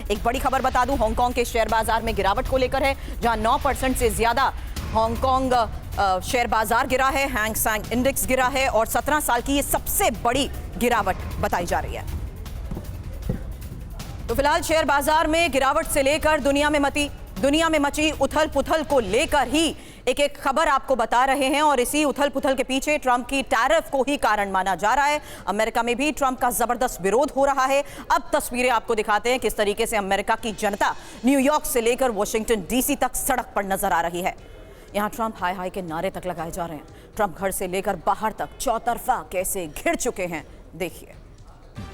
एक बड़ी खबर बता दूं, हांगकांग के शेयर बाजार में गिरावट को लेकर है, जहां 9% से ज्यादा हांगकांग शेयर बाजार गिरा है, हैंग सेंग इंडेक्स गिरा है और 17 साल की ये सबसे बड़ी गिरावट बताई जा रही है। तो फिलहाल शेयर बाजार में गिरावट से लेकर दुनिया में मची उथल पुथल को लेकर ही एक एक खबर आपको बता रहे हैं और इसी उथल पुथल के पीछे ट्रंप की टैरिफ को ही कारण माना जा रहा है। अमेरिका में भी ट्रंप का जबरदस्त विरोध हो रहा है। अब तस्वीरें आपको दिखाते हैं किस तरीके से अमेरिका की जनता न्यूयॉर्क से लेकर वॉशिंगटन डीसी तक सड़क पर नजर आ रही है। यहां ट्रंप हाय हाय के नारे तक लगाए जा रहे हैं। ट्रंप घर से लेकर बाहर तक चौतरफा कैसे घिर चुके हैं, देखिए।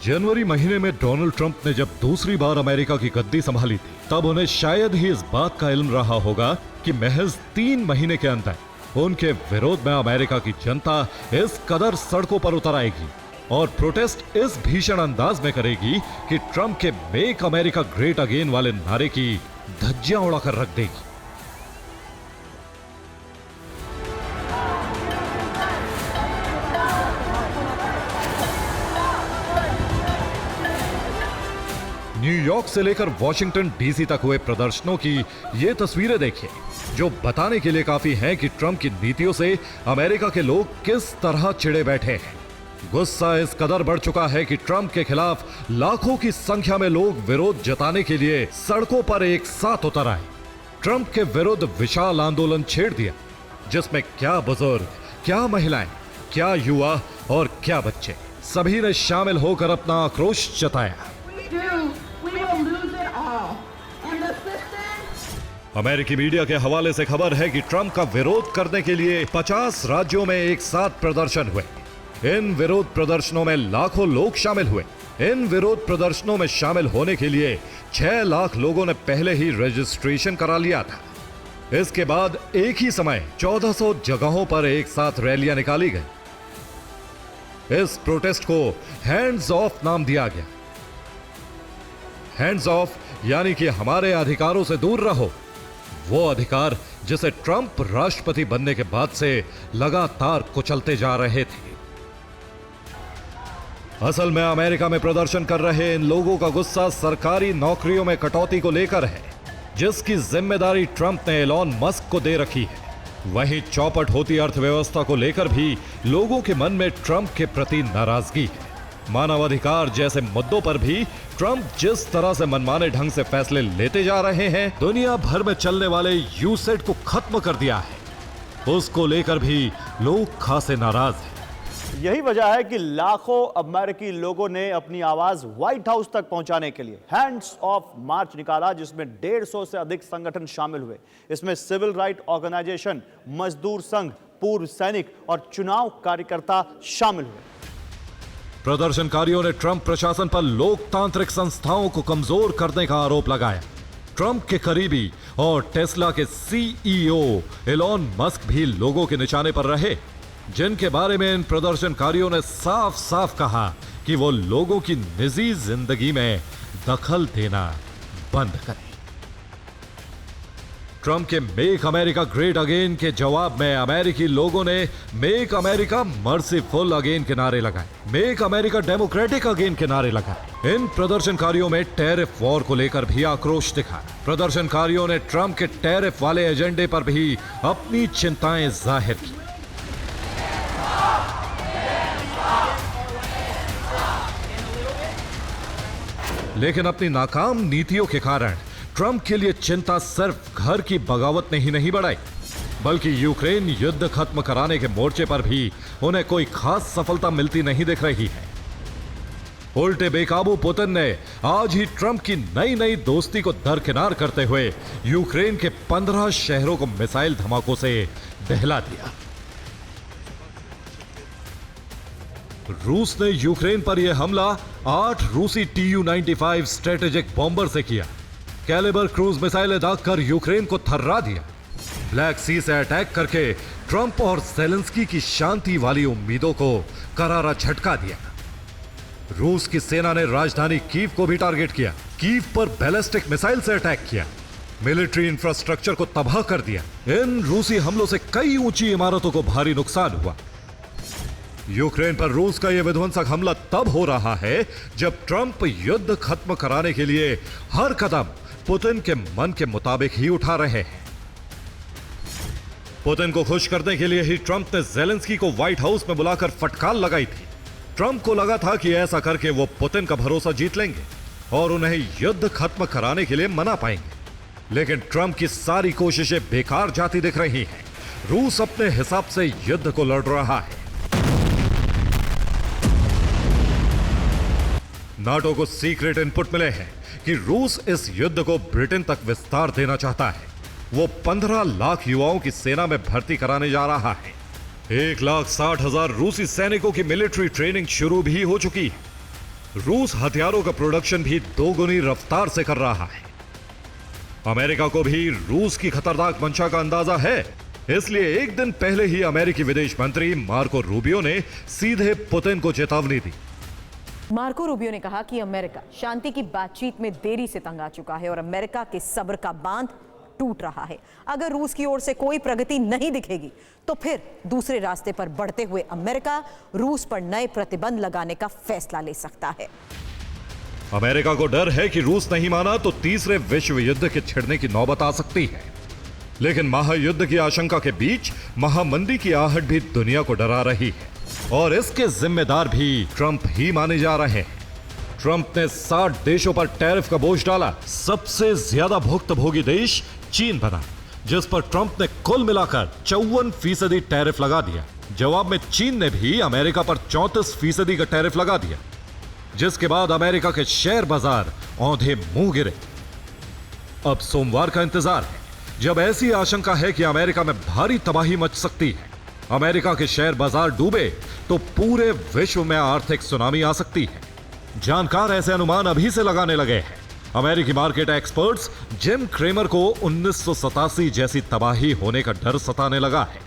जनवरी महीने में डोनाल्ड ट्रंप ने जब दूसरी बार अमेरिका की गद्दी संभाली थी, तब उन्हें शायद ही इस बात का इल्म रहा होगा कि महज 3 महीने के अंदर उनके विरोध में अमेरिका की जनता इस कदर सड़कों पर उतर आएगी और प्रोटेस्ट इस भीषण अंदाज में करेगी कि ट्रंप के मेक अमेरिका ग्रेट अगेन वाले नारे की धज्जियां उड़ाकर रख देगी। न्यूयॉर्क से लेकर वॉशिंगटन डीसी तक हुए प्रदर्शनों की ये तस्वीरें देखिए, जो बताने के लिए काफी हैं कि ट्रंप की नीतियों से अमेरिका के लोग किस तरह चिढ़े बैठे हैं। गुस्सा इस कदर बढ़ चुका है कि ट्रंप के खिलाफ लाखों की संख्या में लोग विरोध जताने के लिए सड़कों पर एक साथ उतर आए। ट्रंप के विरुद्ध विशाल आंदोलन छेड़ दिया, जिसमें क्या बुजुर्ग, क्या महिलाएं, क्या युवा और क्या बच्चे, सभी ने शामिल होकर अपना आक्रोश जताया। अमेरिकी मीडिया के हवाले से खबर है कि ट्रंप का विरोध करने के लिए 50 राज्यों में एक साथ प्रदर्शन हुए। इन विरोध प्रदर्शनों में लाखों लोग शामिल हुए। इन विरोध प्रदर्शनों में शामिल होने के लिए 6 लाख लोगों ने पहले ही रजिस्ट्रेशन करा लिया था। इसके बाद एक ही समय 1400 जगहों पर एक साथ रैलियां निकाली गई। इस प्रोटेस्ट को हैंड्स ऑफ नाम दिया गया। हैंड्स ऑफ यानी कि हमारे अधिकारों से दूर रहो, वो अधिकार जिसे ट्रंप राष्ट्रपति बनने के बाद से लगातार कुचलते जा रहे थे। असल में अमेरिका में प्रदर्शन कर रहे इन लोगों का गुस्सा सरकारी नौकरियों में कटौती को लेकर है, जिसकी जिम्मेदारी ट्रंप ने एलॉन मस्क को दे रखी है। वहीं चौपट होती अर्थव्यवस्था को लेकर भी लोगों के मन में ट्रंप के प्रति नाराजगी है। मानवाधिकार जैसे मुद्दों पर भी ट्रंप जिस तरह से मनमाने ढंग से फैसले लेते जा रहे हैं, दुनिया भर में चलने वाले यूसेट को खत्म कर दिया है, उसको लेकर भी लोग खासे नाराज हैं। यही वजह है कि लाखों अमेरिकी लोगों ने अपनी आवाज व्हाइट हाउस तक पहुंचाने के लिए हैंड्स ऑफ मार्च निकाला, जिसमें 150 से अधिक संगठन शामिल हुए। इसमें सिविल राइट ऑर्गेनाइजेशन, मजदूर संघ, पूर्व सैनिक और चुनाव कार्यकर्ता शामिल हुए। प्रदर्शनकारियों ने ट्रंप प्रशासन पर लोकतांत्रिक संस्थाओं को कमजोर करने का आरोप लगाया। ट्रंप के करीबी और टेस्ला के सीईओ एलॉन मस्क भी लोगों के निशाने पर रहे, जिनके बारे में इन प्रदर्शनकारियों ने साफ साफ कहा कि वो लोगों की निजी जिंदगी में दखल देना बंद करें। ट्रंप के मेक अमेरिका ग्रेट अगेन के जवाब में अमेरिकी लोगों ने मेक अमेरिका मर्सीफुल अगेन के नारे लगाए, मेक अमेरिका डेमोक्रेटिक अगेन के नारे लगाए। इन प्रदर्शनकारियों में टैरिफ वॉर को लेकर भी आक्रोश दिखा। प्रदर्शनकारियों ने ट्रंप के टैरिफ वाले एजेंडे पर भी अपनी चिंताएं जाहिर की। लेकिन अपनी नाकाम नीतियों के कारण ट्रंप के लिए चिंता सिर्फ घर की बगावत ने ही नहीं बढ़ाई, बल्कि यूक्रेन युद्ध खत्म कराने के मोर्चे पर भी उन्हें कोई खास सफलता मिलती नहीं दिख रही है। उल्टे बेकाबू पुतिन ने आज ही ट्रंप की नई नई दोस्ती को दरकिनार करते हुए यूक्रेन के 15 शहरों को मिसाइल धमाकों से दहला दिया। रूस ने यूक्रेन पर यह हमला 8 रूसी Tu-95 स्ट्रेटेजिक बॉम्बर से किया। कैलिबर क्रूज मिसाइलें दागकर यूक्रेन को थर्रा दिया। ब्लैक सी से अटैक करके ट्रंप और ज़ेलेंस्की की शांति वाली उम्मीदों को करारा झटका दिया। रूस की सेना ने राजधानी कीव को भी टारगेट किया। कीव पर बैलिस्टिक मिसाइल से अटैक किया, मिलिट्री इंफ्रास्ट्रक्चर को तबाह कर दिया। इन रूसी हमलों से कई ऊंची इमारतों को भारी नुकसान हुआ। यूक्रेन पर रूस का यह विध्वंसक हमला तब हो रहा है जब ट्रंप युद्ध खत्म कराने के लिए हर कदम पुतिन के मन के मुताबिक ही उठा रहे हैं। पुतिन को खुश करने के लिए ही ट्रंप ने ज़ेलेंस्की को व्हाइट हाउस में बुलाकर फटकार लगाई थी। ट्रंप को लगा था कि ऐसा करके वो पुतिन का भरोसा जीत लेंगे और उन्हें युद्ध खत्म कराने के लिए मना पाएंगे। लेकिन ट्रंप की सारी कोशिशें बेकार जाती दिख रही हैं। रूस अपने हिसाब से युद्ध को लड़ रहा है। नाटो को सीक्रेट इनपुट मिले हैं कि रूस इस युद्ध को ब्रिटेन तक विस्तार देना चाहता है। वो 15 लाख युवाओं की सेना में भर्ती कराने जा रहा है। 1,60,000 रूसी सैनिकों की मिलिट्री ट्रेनिंग शुरू भी हो चुकी है। रूस हथियारों का प्रोडक्शन भी दोगुनी रफ्तार से कर रहा है। अमेरिका को भी रूस की खतरनाक मंशा का अंदाजा है, इसलिए एक दिन पहले ही अमेरिकी विदेश मंत्री मार्को रूबियो ने सीधे पुतिन को चेतावनी दी। मार्को रूबियो ने कहा कि अमेरिका शांति की बातचीत में देरी से तंग आ चुका है और अमेरिका के सब्र का बांध टूट रहा है। अगर रूस की ओर से कोई प्रगति नहीं दिखेगी तो फिर दूसरे रास्ते पर बढ़ते हुए अमेरिका रूस पर नए प्रतिबंध लगाने का फैसला ले सकता है। अमेरिका को डर है कि रूस नहीं माना तो तीसरे विश्व युद्ध के छिड़ने की नौबत आ सकती है। लेकिन महायुद्ध की आशंका के बीच महामंदी की आहट भी दुनिया को डरा रही है और इसके जिम्मेदार भी ट्रंप ही माने जा रहे हैं। ट्रंप ने 60 देशों पर टैरिफ का बोझ डाला। सबसे ज्यादा भुक्तभोगी देश चीन बना, जिस पर ट्रंप ने कुल मिलाकर 54% टैरिफ लगा दिया। जवाब में चीन ने भी अमेरिका पर 34% का टैरिफ लगा दिया, जिसके बाद अमेरिका के शेयर बाजार औंधे मुंह गिरे। अब सोमवार का इंतजार है, जब ऐसी आशंका है कि अमेरिका में भारी तबाही मच सकती है। अमेरिका के शेयर बाजार डूबे तो पूरे विश्व में आर्थिक सुनामी आ सकती है। जानकार ऐसे अनुमान अभी से लगाने लगे हैं। अमेरिकी मार्केट एक्सपर्ट्स जिम क्रेमर को 1987 जैसी तबाही होने का डर सताने लगा है।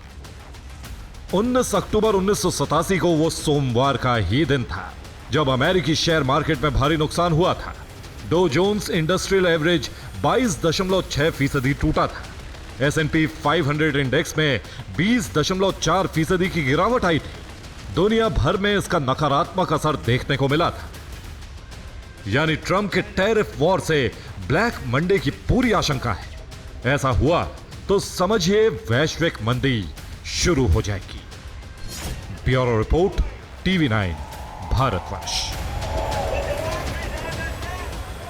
19 अक्टूबर 1987 को वो सोमवार का ही दिन था जब अमेरिकी शेयर मार्केट में भारी नुकसान हुआ था। डो जोन्स इंडस्ट्रियल एवरेज 22.6% टूटा था। S&P 500 इंडेक्स में 20.4% की गिरावट आई थी। दुनिया भर में इसका नकारात्मक असर देखने को मिला था। यानी ट्रंप के टैरिफ वॉर से ब्लैक मंडे की पूरी आशंका है। ऐसा हुआ तो समझिए वैश्विक मंदी शुरू हो जाएगी। Bureau report, TV9 Bharatvarsh.